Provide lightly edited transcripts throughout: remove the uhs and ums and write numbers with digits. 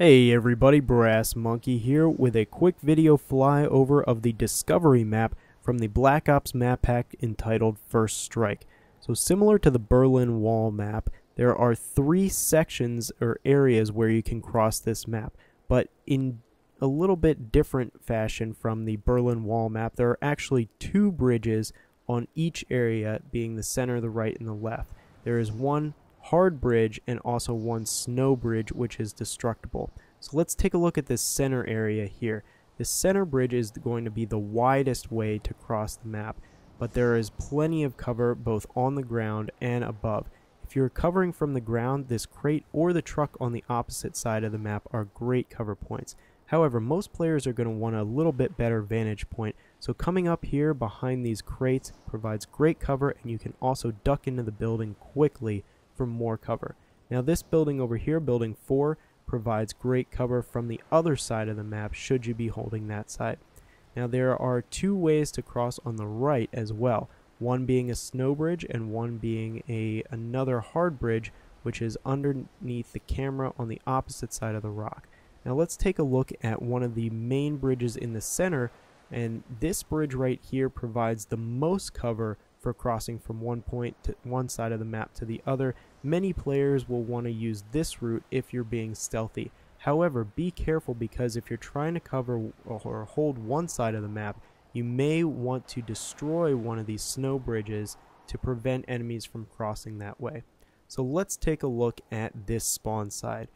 Hey everybody, Brass Monkeigh here with a quick video flyover of the Discovery map from the Black Ops map pack entitled First Strike. So similar to the Berlin Wall map, there are 3 sections or areas where you can cross this map, but in a little bit different fashion from the Berlin Wall map, there are actually 2 bridges on each area, being the center, the right, and the left. There is one hard bridge and also one snow bridge, which is destructible. So let's take a look at this center area here. The center bridge is going to be the widest way to cross the map, but there is plenty of cover both on the ground and above. If you're covering from the ground, this crate or the truck on the opposite side of the map are great cover points. However, most players are going to want a little bit better vantage point, so coming up here behind these crates provides great cover, and you can also duck into the building quickly for more cover. Now this building over here, building 4, provides great cover from the other side of the map should you be holding that side. Now there are 2 ways to cross on the right as well, one being a snow bridge and one being another hard bridge, which is underneath the camera on the opposite side of the rock. Now let's take a look at one of the main bridges in the center, and this bridge right here provides the most cover for crossing from one point to one side of the map to the other. Many players will want to use this route if you're being stealthy. However, be careful, because if you're trying to cover or hold one side of the map, you may want to destroy one of these snow bridges to prevent enemies from crossing that way. So let's take a look at this spawn side.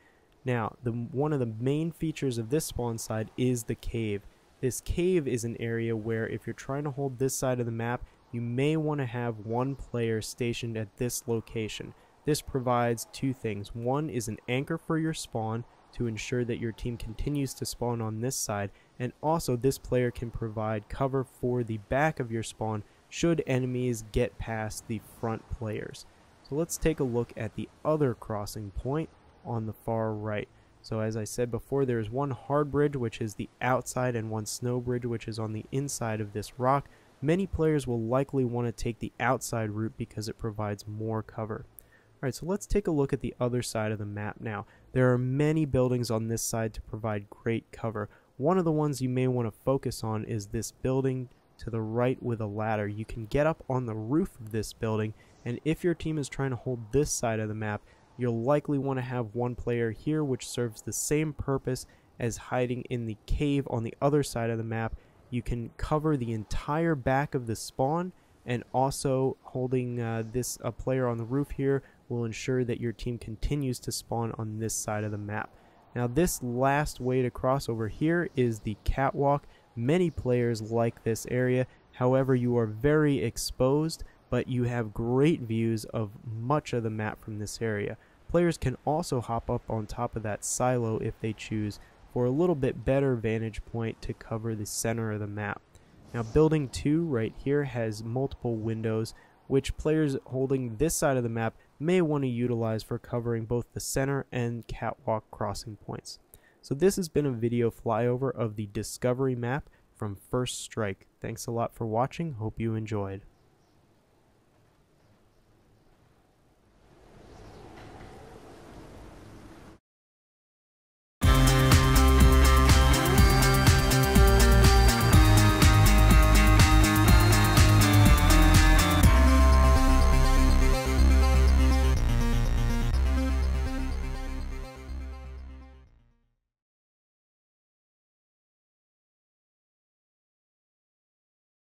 Now, one of the main features of this spawn side is the cave. This cave is an area where if you're trying to hold this side of the map, you may want to have one player stationed at this location. This provides 2 things. One is an anchor for your spawn to ensure that your team continues to spawn on this side, and also this player can provide cover for the back of your spawn should enemies get past the front players. So let's take a look at the other crossing point on the far right. So as I said before, there is one hard bridge, which is the outside, and one snow bridge, which is on the inside of this rock. Many players will likely want to take the outside route because it provides more cover. Alright, so let's take a look at the other side of the map now. There are many buildings on this side to provide great cover. One of the ones you may want to focus on is this building to the right with a ladder. You can get up on the roof of this building, and if your team is trying to hold this side of the map, you'll likely want to have one player here, which serves the same purpose as hiding in the cave on the other side of the map. You can cover the entire back of the spawn, and also holding a player on the roof here will ensure that your team continues to spawn on this side of the map. Now this last way to cross over here is the catwalk. Many players like this area, however you are very exposed, but you have great views of much of the map from this area. Players can also hop up on top of that silo if they choose, for a little bit better vantage point to cover the center of the map. Now building 2 right here has multiple windows, which players holding this side of the map may want to utilize for covering both the center and catwalk crossing points. So this has been a video flyover of the Discovery map from First Strike. Thanks a lot for watching, hope you enjoyed.